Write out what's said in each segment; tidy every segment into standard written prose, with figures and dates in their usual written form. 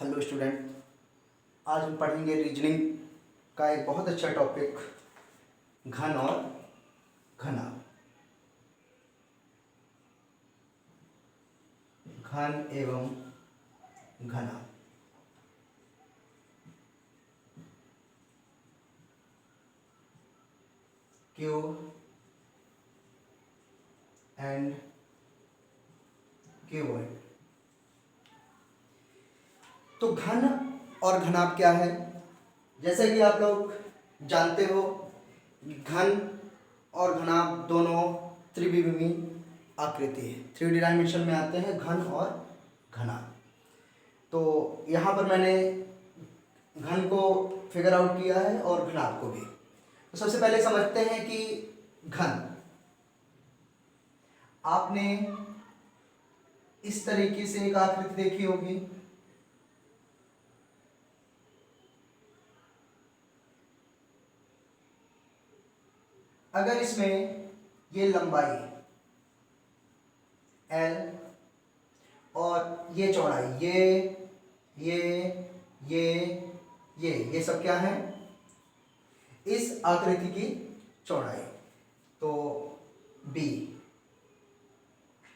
Hello student, आज हम पढ़ेंगे रीजनिंग का एक बहुत अच्छा टॉपिक घन और घना। घन एवं घना। Q and cuboid. तो घन और घनाभ क्या है? जैसा कि आप लोग जानते हो, घन और घनाभ दोनों त्रिविमीय आकृति है, 3D डायमेंशन में आते हैं घन और घनाभ। तो यहाँ पर मैंने घन को फिगर आउट किया है और घनाभ को भी। तो सबसे पहले समझते हैं कि घन, आपने इस तरीके से एक आकृति देखी होगी। अगर इसमें ये लंबाई L और ये चौड़ाई ये सब क्या है? इस आकृति की चौड़ाई, तो B।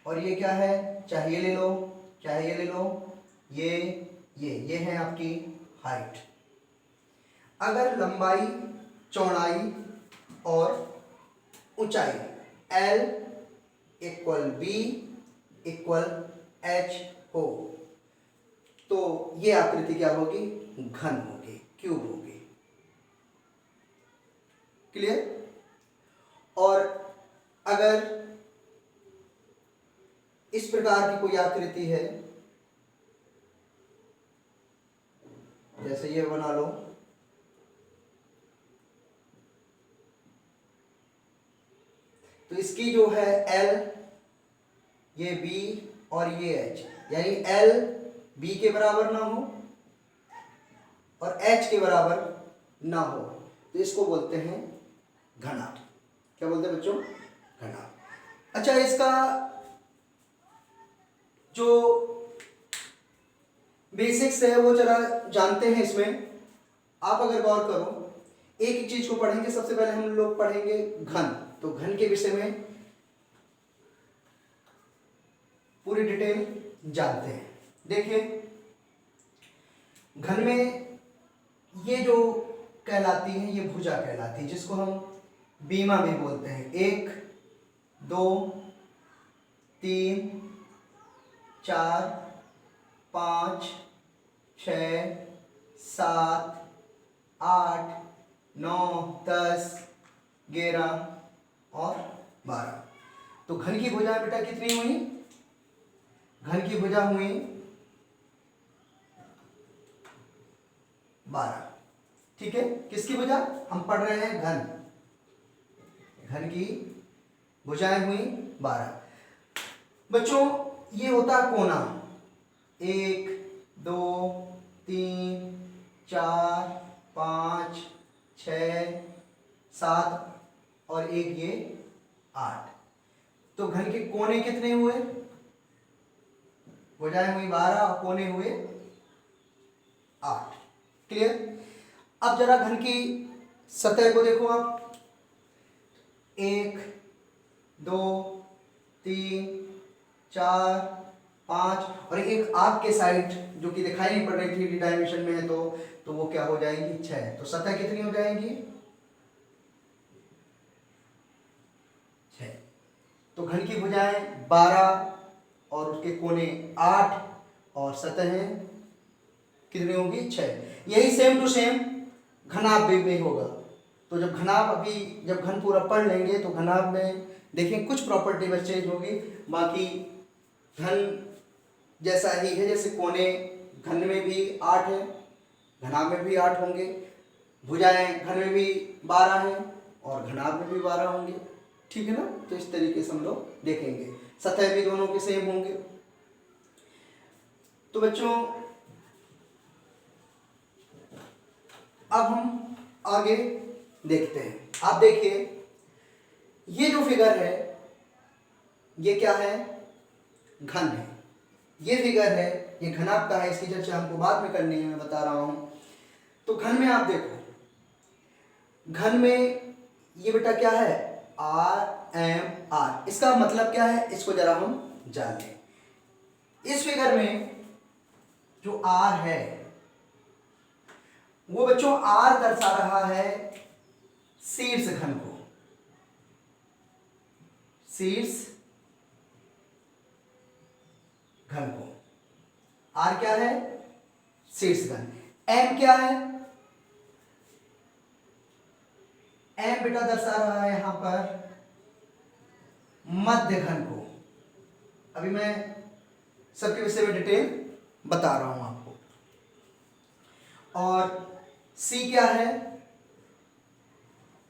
और ये क्या है? चाहे ये ले लो, चाहे ये ले लो, ये है आपकी हाइट। अगर लंबाई, चौड़ाई और ऊंचाई L equal B equal H हो, तो ये आकृति क्या होगी? घन होगी, क्यूब होगी। क्लियर? और अगर इस प्रकार की कोई आकृति है, जैसे ये बना लो, तो इसकी जो है L, ये B और ये H, यानी L B के बराबर ना हो और H के बराबर ना हो, तो इसको बोलते हैं घनाभ। क्या बोलते हैं बच्चों? घनाभ। अच्छा, इसका जो बेसिक्स है वो जरा जानते हैं। इसमें आप अगर गौर करो, एक ही चीज को पढ़ेंगे। सबसे पहले हम लोग पढ़ेंगे घन। तो घन के विषय में पूरी डिटेल जानते हैं। देखिए, घन में ये जो कहलाती है, ये भुजा कहलाती है, जिसको हम बीमा भी बोलते हैं। 1 2 3 4 5 6 7 8 9 10 11 और 12। तो घन की भुजा बेटा कितनी हुई? घन की भुजा हुई 12। ठीक है, किसकी भुजा? हम पढ़ रहे हैं घन। घन की भुजाएं हुई 12। बच्चों, ये होता है कोना। 1 2 3 4 5 6 7 और एक ये 8। तो घन के कोने कितने हुए? भुजाएं हुई 12 और कोने हुए 8। क्लियर? अब जरा घन की सतह को देखो आप। 1 2 3 4 5 और एक आग के साइड जो कि दिखाई नहीं पड़ रही, 3D डायमेंशन में है, तो वो क्या हो जाएंगी? 6। तो सतह कितनी हो जाएंगी? 6। तो घन की भुजाएं 12 और उसके कोने 8 और सतह कितनी होगी? 6। यही सेम टू सेम घनाभ में होगा। तो जब घन पूरा पढ़ लेंगे तो घनाभ में देखें कुछ प्रॉपर्टी बस चेंज होगी, बाकी घन जैसा ही है। जैसे कोने घन में भी 8 है, घनाभ में भी 8 होंगे। भुजाएं घन में भी 12 हैं और घनाभ में भी 12 होंगे। ठीक है ना? तो इस तरीके से हम लोग देखेंगे। सतह भी दोनों के सेम होंगे। तो बच्चों, अब हम आगे देखते हैं। आप देखिए, ये जो फिगर है, ये क्या है? घन है। ये फिगर है, ये घनाभ का है, इसकी चर्चा हमको बाद में करनी है, मैं बता रहा हूं। तो घन में आप देखो, घन में ये बेटा क्या है, आर एम आर, इसका मतलब क्या है इसको जरा हम जान लें। इस फिगर में जो आर है वो बच्चों आर दर्शा रहा है शीर्ष घन को, शीर्ष घन को। आर क्या है, शीर्ष घन। एम क्या है, एम बेटा दर्शा रहा है यहां पर मध्य घन को। अभी मैं सबके विषय में डिटेल बता रहा हूं आपको। और सी क्या है,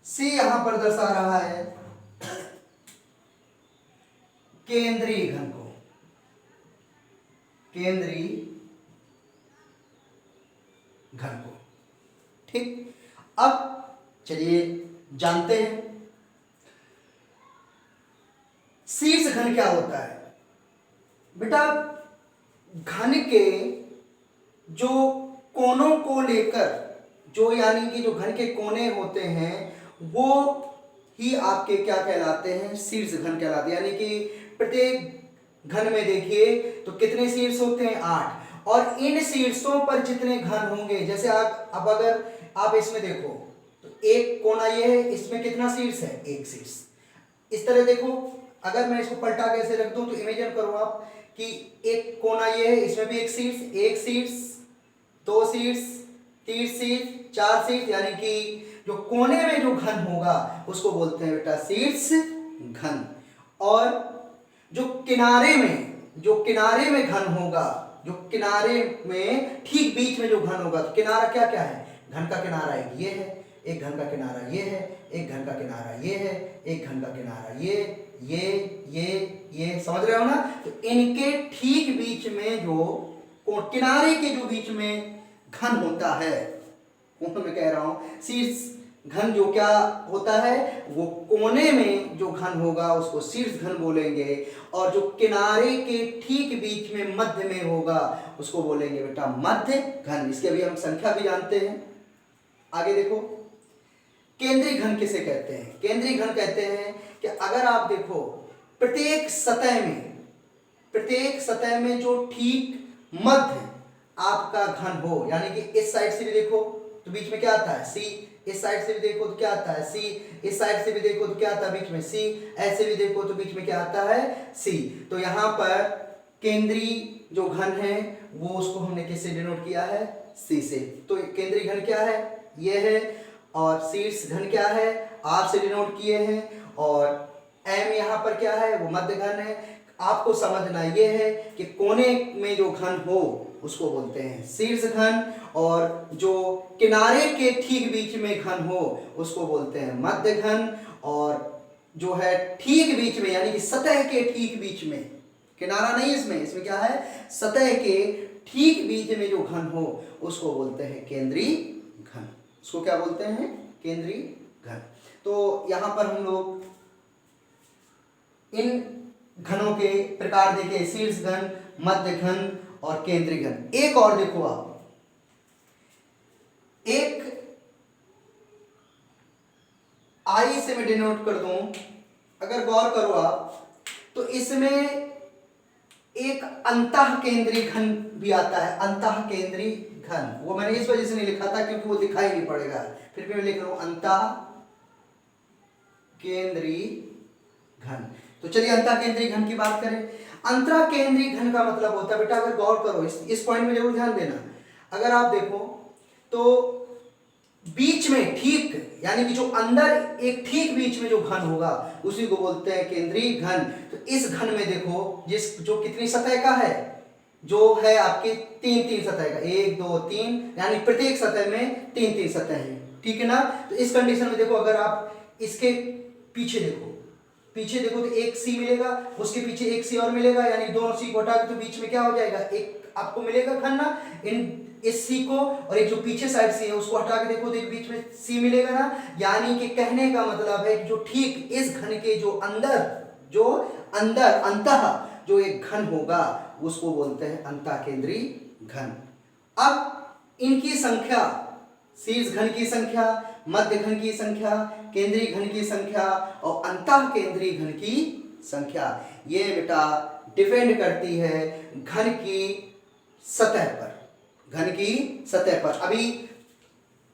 सी यहां पर दर्शा रहा है केंद्रीय घन को, केंद्रीय घन को। ठीक, अब चलिए जानते हैं शीर्ष घन क्या होता है। बेटा घन के जो कोनों को लेकर, जो यानी कि जो घन के कोने होते हैं वो ही आपके क्या कहलाते हैं, शीर्ष घन कहलाते हैं। यानी कि प्रत्येक घन में देखिए तो कितने शीर्ष होते हैं, 8, और इन शीर्षों पर जितने घन होंगे, जैसे आप अब अगर आप इसमें देखो तो एक कोना ये है, इसमें कितना शीर्ष है, एक शीर्ष। इस तरह देखो, अगर मैं इसको पलटा के ऐसे रख दूं तो इमेजिन करो आप कि एक कोना ये है, इसमें भी एक शीर्ष, 2 शीर्ष, 3 शीर्ष, 4 शीर्ष, यानी कि जो कोने में जो घन होगा उसको बोलते हैं बेटा शीर्ष घन। और जो किनारे में घन होगा, जो किनारे में ठीक बीच में जो घन होगा, तो किनारा क्या क्या है, घन का किनारा एक ये है, एक घन का किनारा ये है, एक घन का किनारा ये है, एक घन का किनारा ये, समझ रहे हो ना। तो इनके ठीक बीच में जो किनारे के जो बीच में घन होता है, मैं कह रहा हूं शीर्ष घन जो क्या होता है, वो कोने में जो घन होगा उसको शीर्ष घन बोलेंगे, और जो किनारे के ठीक बीच में मध्य में होगा उसको बोलेंगे बेटा मध्य घन। इसके अभी हम संख्या भी जानते हैं। आगे देखो, केंद्रीय घन किसे कहते हैं। केंद्रीय घन कहते हैं कि अगर आप देखो प्रत्येक सतह में जो ठीक मध्य आपका घन हो, यानी कि इस साइड से भी देखो तो बीच में क्या आता है, सी, इस साइड से भी देखो तो क्या आता है, सी, इस साइड से भी देखो तो क्या आता है बीच में, सी, ऐसे भी देखो तो बीच में क्या आता है, सी। तो यहां पर केंद्रीय जो घन है वो उसको हमने किससे डिनोट किया है, सी से। तो केंद्रीय घन क्या है, ये है, और शीर्ष घन क्या है, आर से डिनोट किए हैं, और एम यहां पर क्या है, वो मध्य घन है। आपको समझना ये है कि कोने में जो घन हो उसको बोलते हैं शीर्ष घन, और जो किनारे के ठीक बीच में घन हो उसको बोलते हैं मध्य घन, और जो है ठीक बीच में यानी कि सतह के ठीक बीच में, किनारा नहीं इसमें क्या है, सतह के ठीक बीच में जो घन हो उसको बोलते हैं केंद्रीय घन। उसको क्या बोलते हैं, केंद्रीय घन। तो यहां पर हम लोग इन घनों के प्रकार देखे, शीर्ष घन, मध्य घन और केंद्रीय घन। एक और देखो आप, एक आई से मैं डिनोट कर दूं, अगर गौर करो आप तो इसमें एक अंतः केंद्रीय घन भी आता है, अंतः केंद्रीय घन। वो मैंने इस वजह से नहीं लिखा था क्योंकि वो दिखाई नहीं पड़ेगा, फिर भी मैं लिख रहा हूं अंतः केंद्रीय घन। तो चलिए अंतः केंद्रीय घन की बात करें। अंतः केंद्रीय घन का मतलब होता है बेटा, अगर गौर करो इस पॉइंट में जरूर ध्यान देना, अगर आप देखो तो बीच में ठीक यानी कि जो अंदर एक ठीक बीच में जो घन होगा उसी को बोलते हैं केंद्रीय घन। तो इस घन में देखो जो कितनी सतह का है, जो है आपकी तीन सतह का, 1 2 3, यानी प्रत्येक सतह में तीन सतह है, ठीक है ना। तो इस कंडीशन में देखो, अगर आप इसके पीछे देखो तो एक सी मिलेगा, उसके पीछे एक सी और मिलेगा, यानी दोनों सी को हटा के तो बीच में क्या हो जाएगा, एक आपको मिलेगा घन ना, इस सी को, और एक जो पीछे साइड सी है उसको हटा के देखो तो एक बीच में सी मिलेगा ना। यानी कि कहने का मतलब है कि जो ठीक इस घन के जो अंदर अंतः जो एक घन होगा उसको बोलते हैं अंतःकेंद्री घन। अब इनकी संख्या, शीर्ष घन की संख्या, मध्य घन की संख्या, केंद्रीय घन की संख्या और अंतःकेंद्रीय घन की संख्या, ये बेटा डिपेंड करती है घन की सतह पर, घन की सतह पर। अभी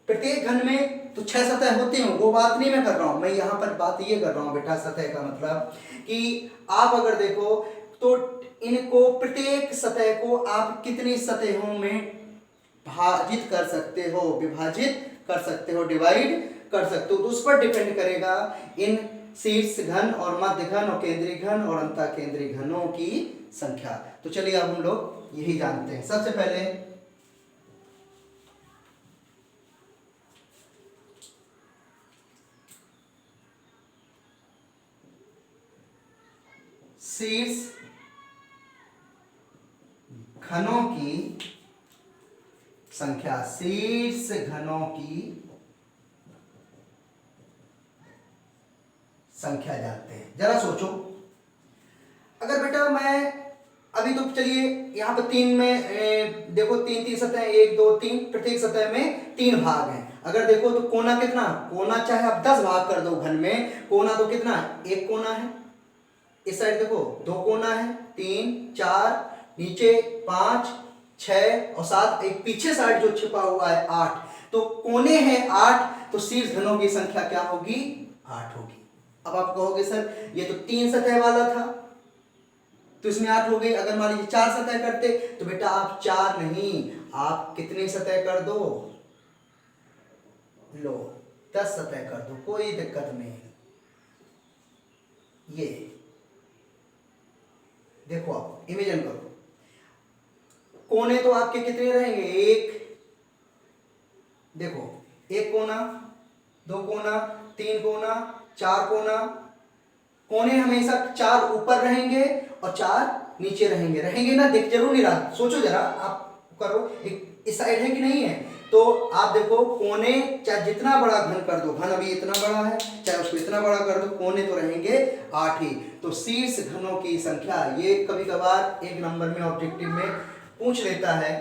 प्रत्येक घन में तो 6 सतह होती हैं, वो बात नहीं मैं कर रहा हूं, मैं यहां पर बात ये कर रहा हूं बेटा, सतह का मतलब कि आप अगर देखो तो इनको प्रत्येक सतह को आप कितनी सतहों में भाजित कर सकते हो, विभाजित कर सकते हो, डिवाइड कर सकते हो, तो उस पर डिपेंड करेगा इन शीर्ष घन और मध्य घन और केंद्रीय घन और अंतःकेंद्रीय घनों की संख्या। तो चलिए अब हम लोग यही जानते हैं। सबसे पहले शीर्ष घनों की संख्या, शीर्ष घनों की संख्या जानते हैं। जरा सोचो, अगर बेटा मैं अभी तो चलिए यहाँ पर 3 में देखो 3 सतह, 1 2 3, प्रत्येक सतह में 3 भाग हैं। अगर देखो तो कोना कितना, कोना चाहे आप 10 भाग कर दो घन में, कोना तो कितना, 1 कोना है। इस साइड देखो 2 कोना है, 3 4, नीचे 5 6 और 7, एक पीछे साइड जो छिपा हुआ है 8, तो कोने हैं 8, तो शीर्ष घनों की संख्या क्या होगी, 8 होगी। अब आप कहोगे सर ये तो 3 सतह वाला था, तो इसमें 8 हो गई। अगर मान लीजिए 4 सतह करते तो बेटा आप 4 नहीं, आप कितनी सतह कर दो, लो 10 सतह कर दो, कोई दिक्कत नहीं। ये देखो आप इमेजिन करो, कोने तो आपके कितने रहेंगे, एक, देखो 1 कोना, 2 कोना, 3 कोना, 4 कोना। कोने हमेशा 4 ऊपर रहेंगे और 4 नीचे रहेंगे, रहेंगे ना, देख जरूर नहीं रहा, सोचो जरा, आप करो, एक इस साइड है कि नहीं है, तो आप देखो कोने चाहे जितना बड़ा घन कर दो, घन अभी इतना बड़ा है, चाहे उसको इतना बड़ा कर दो, कोने तो रहेंगे 8 ही। तो शीर्ष घनों की संख्या, ये कभी कभार 1 नंबर में ऑब्जेक्टिव में पूछ लेता है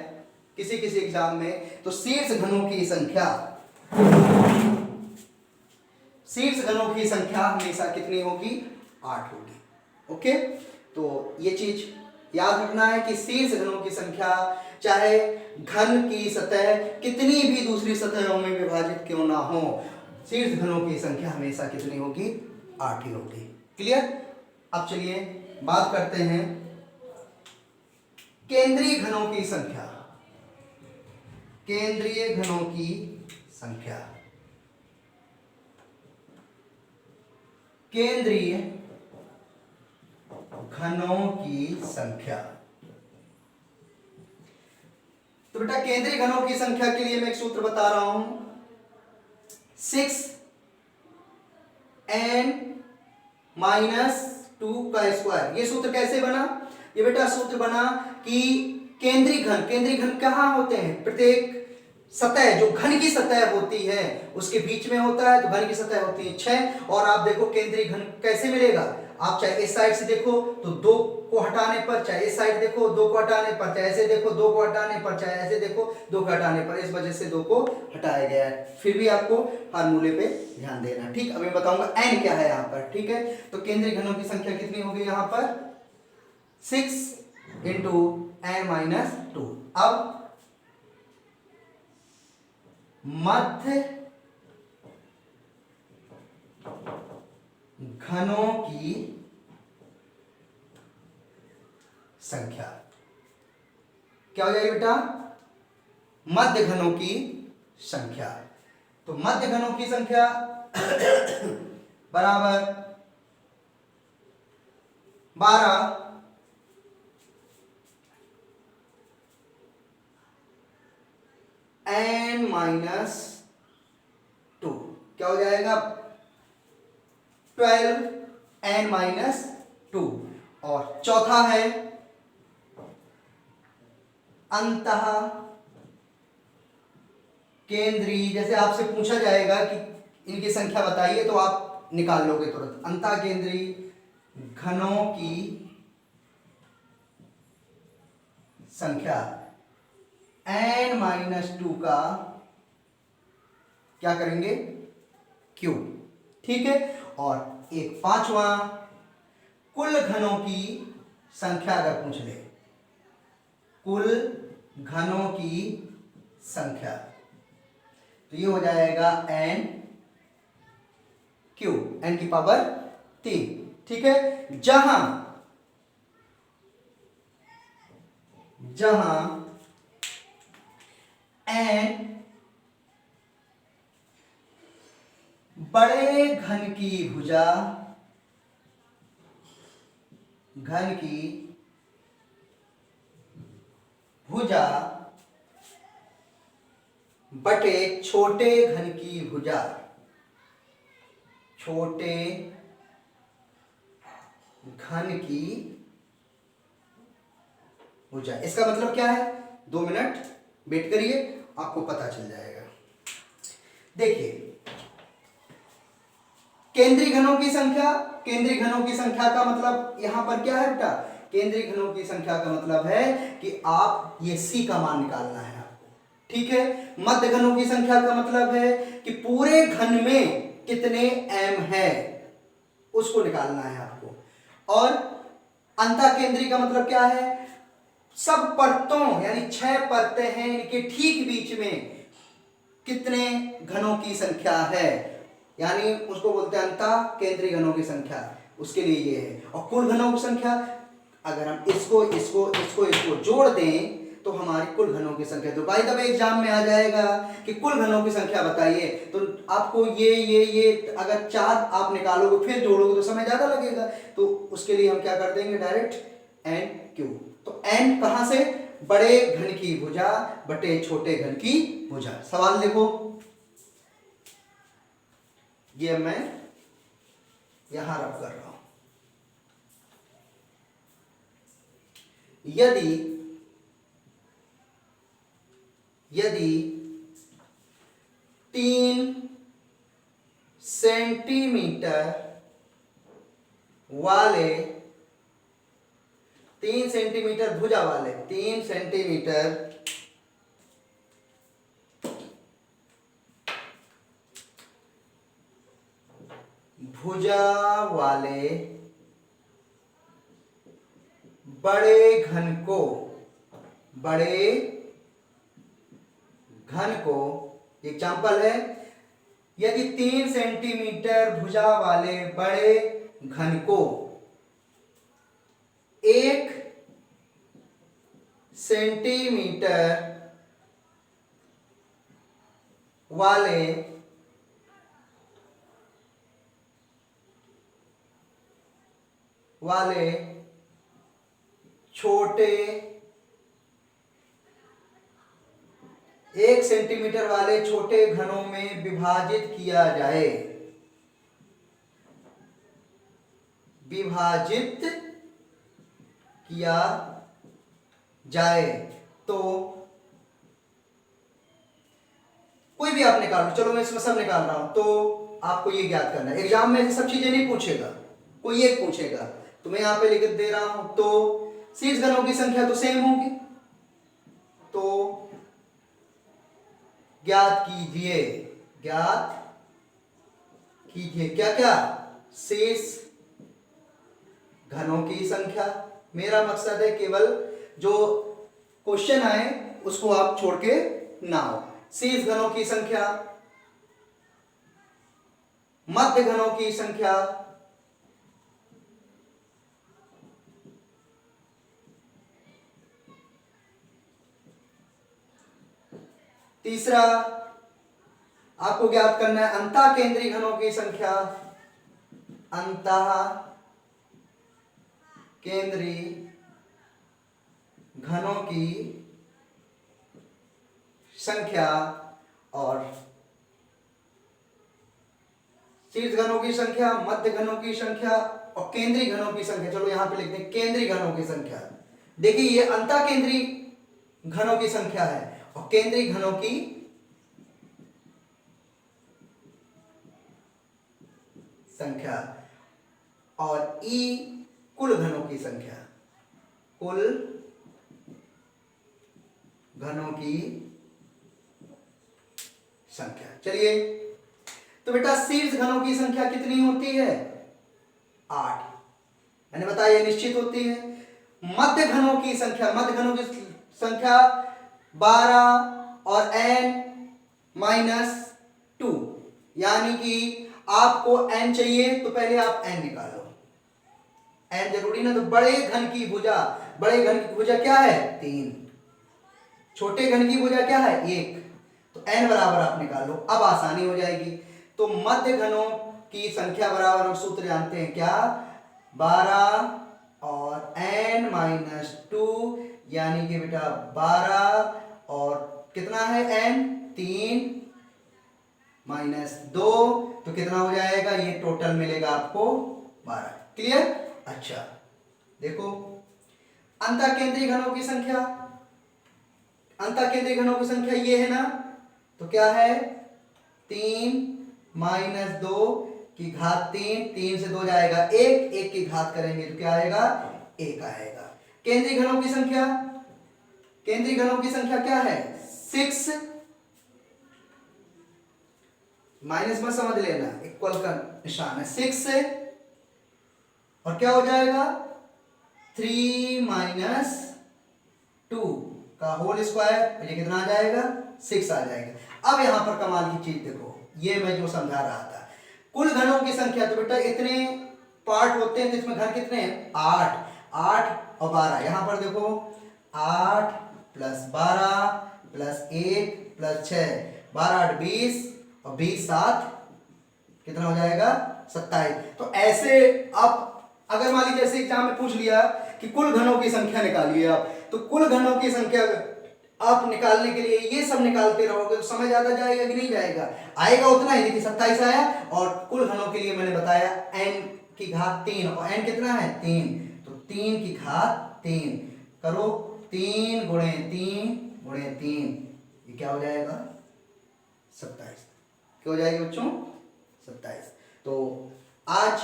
किसी किसी एग्जाम में, तो शीर्ष घनों की संख्या, शीर्ष घनों की संख्या हमेशा कितनी होगी, 8 होगी। ओके, तो ये चीज याद रखना है कि शीर्ष घनों की संख्या चाहे घन की सतह कितनी भी दूसरी सतहों में विभाजित क्यों ना हो, शीर्ष घनों की संख्या हमेशा कितनी होगी, 8 ही होगी। क्लियर। अब चलिए बात करते हैं केंद्रीय घनों की संख्या, केंद्रीय घनों की संख्या, केंद्रीय घनों की संख्या। तो बेटा केंद्रीय घनों की संख्या के लिए मैं एक सूत्र बता रहा हूं, 6n-2 का स्क्वायर। ये सूत्र कैसे बना, ये बेटा सूत्र बना कि केंद्रीय घन कहाँ होते हैं, प्रत्येक सतह जो घन की सतह होती है उसके बीच में होता है, तो घन की सतह होती है 6। और आप देखो केंद्रीय घन कैसे मिलेगा, आप चाहे इस साइड से देखो तो 2 को हटाने पर, चाहे इस साइड देखो 2 को हटाने पर, चाहे ऐसे देखो 2 को हटाने पर, चाहे ऐसे देखो 2 को हटाने पर, इस वजह से 2 को हटाया गया है। फिर भी आपको फार्मूले पे ध्यान देना, ठीक। अब मैं बताऊंगा n क्या है यहाँ पर, ठीक है। तो केंद्रीय घनों की संख्या कितनी होगी यहाँ पर, 6 × n-2। अब मध्य घनों की संख्या क्या हो जाएगी बेटा, मध्य घनों की संख्या। तो मध्य घनों की संख्या बराबर 12 n-2, क्या हो जाएगा, 12n-2। और चौथा है अंतः केंद्रीय, जैसे आपसे पूछा जाएगा कि इनकी संख्या बताइए तो आप निकाल लोगे तुरंत, अंतः केंद्रीय घनों की संख्या n-2 का क्या करेंगे, क्यूब। ठीक है। और एक पांचवा, कुल घनों की संख्या अगर पूछ ले, कुल घनों की संख्या, तो ये हो जाएगा n क्यूब, n की पावर 3। ठीक है। जहां n बड़े घन की भुजा बटे छोटे घन की भुजा, छोटे घन की भुजा। इसका मतलब क्या है, 2 मिनट वेट करिए, आपको पता चल जाएगा। देखिए, केंद्रीय घनों की संख्या, केंद्रीय घनों की संख्या का मतलब यहां पर क्या है बेटा, केंद्रीय घनों की संख्या का मतलब है कि आप ये C का मान निकालना है आपको। ठीक है। मध्य घनों की संख्या का मतलब है कि पूरे घन में कितने m है उसको निकालना है आपको। और अंतःकेंद्री का मतलब क्या है, सब परतों यानी 6 परतें हैं, इनके ठीक बीच में कितने घनों की संख्या है, यानी उसको बोलते हैं अंतःकेंद्री घनों की संख्या, उसके लिए ये है। और कुल घनों की संख्या, अगर हम इसको जोड़ दें तो हमारी कुल घनों की संख्या, तो बाय द वे एग्जाम में आ जाएगा कि कुल घनों की संख्या बताइए, तो आपको ये अगर 4 आप निकालोगे फिर जोड़ोगे तो समय ज्यादा लगेगा, तो उसके लिए हम क्या कर देंगे, डायरेक्ट n क्यूब। तो n कहां से, बड़े घन की भुजा बटे छोटे घन की भुजा। सवाल देखो, ये मैं यहां रख कर रहा हूं। यदि 3 सेंटीमीटर वाले, 3 सेंटीमीटर भुजा वाले, 3 सेंटीमीटर भुजा वाले बड़े घन को एग्जाम्पल है, यदि 3 सेंटीमीटर भुजा वाले बड़े घन को 1 सेंटीमीटर वाले छोटे 1 सेंटीमीटर वाले छोटे घनों में विभाजित किया जाए तो कोई भी आप निकाल लो, चलो मैं इसमें सब निकाल रहा हूं, तो आपको ये ज्ञात करना है। एग्जाम में सब चीजें नहीं पूछेगा, कोई एक पूछेगा, तो मैं यहां पे लिख दे रहा हूं। तो शीर्ष घनों की संख्या तो सेम होगी, तो ज्ञात कीजिए क्या क्या, शेष घनों की संख्या। मेरा मकसद है केवल जो क्वेश्चन आए उसको आप छोड़ के ना हो। शेष घनों की संख्या, मध्य घनों की संख्या, तीसरा आपको ज्ञात करना है अंतःकेंद्री घनों की संख्या, अंतःकेंद्री घनों की संख्या, और शीर्ष घनों की संख्या, मध्य घनों की संख्या और केंद्रीय घनों की संख्या। चलो यहां पे लिखते हैं केंद्रीय घनों की संख्या। देखिए ये अंतःकेंद्री घनों की संख्या है और केंद्रीय घनों की संख्या, और ई कुल घनों की संख्या, कुल घनों की संख्या। चलिए, तो बेटा शीर्ष घनों की संख्या कितनी होती है? 8। मैंने बताया निश्चित होती है। मध्य घनों की संख्या, मध्य घनों की संख्या 12 और n-2, यानी कि आपको n चाहिए तो पहले आप n निकालो। n जरूरी ना, तो बड़े घन की भुजा, बड़े घन की भुजा क्या है? 3। छोटे घन की भुजा क्या है? 1। तो n बराबर आप निकाल लो, अब आसानी हो जाएगी। तो मध्य घनों की संख्या बराबर हम सूत्र जानते हैं क्या? 12 और n-2, यानी कि बेटा 12 और कितना है n? 3 -2, तो कितना हो जाएगा? ये टोटल मिलेगा आपको 12। क्लियर? अच्छा, देखो अंतःकेंद्रीय घनों की संख्या, अंतःकेंद्रीय घनों की संख्या ये है ना, तो क्या है? 3 -2 की घात 3, 3 से 2 जाएगा 1, 1 की घात करेंगे तो क्या आएगा? 1 आएगा। केंद्रीय घनों की संख्या, केंद्रीय घनों की संख्या क्या है? 6, माइनस में समझ लेना, इक्वल का निशान है, 6 से, और क्या हो जाएगा? 3 - 2 का होल स्क्वायर, ये कितना आ जाएगा? 6 आ जाएगा। अब यहां पर कमाल की चीज देखो, ये मैं जो समझा रहा था, कुल घनों की संख्या, तो बेटा इतने पार्ट होते हैं, तो इसमें घन कितने हैं? 8, 8 और 12। यहां पर देखो 8 + 12 + 1 + 6, 12 8 20 और 20 7 कितना हो जाएगा? 27। तो ऐसे आप अगर मान लीजिए ऐसे एग्जाम में पूछ लिया कि कुल घनों की संख्या निकालिए आप, तो कुल घनों की संख्या आप निकालने के लिए ये सब निकालते रहोगे तो समय ज्यादा जाएगा कि नहीं जाएगा? आएगा उतना ही। देखिए 27 आया, और कुल घनों के लिए मैंने बताया n की घात 3, और n कितना है? 3, तो 3 की घात 3 करो, 3 × 3 × 3, ये क्या हो जाएगा? 27। क्या हो जाएगा बच्चों? 27। तो आज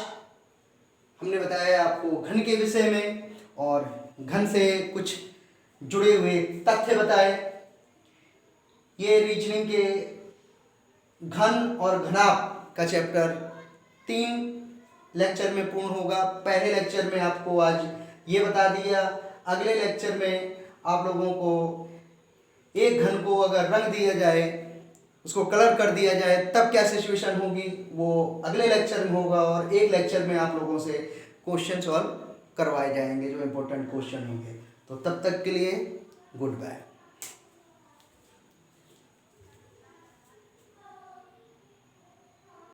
हमने बताया आपको घन के विषय में, और घन से कुछ जुड़े हुए तथ्य बताए। ये रीजनिंग के घन और घनाभ का चैप्टर 3 लेक्चर में पूर्ण होगा। पहले लेक्चर में आपको आज ये बता दिया, अगले लेक्चर में आप लोगों को एक घन को अगर रंग दिया जाए, उसको कलर कर दिया जाए, तब क्या सिचुएशन होगी, वो अगले लेक्चर में होगा। और एक लेक्चर में आप लोगों से क्वेश्चन सॉल्व करवाए जाएंगे, जो इम्पोर्टेंट क्वेश्चन होंगे। तो तब तक के लिए गुड बाय।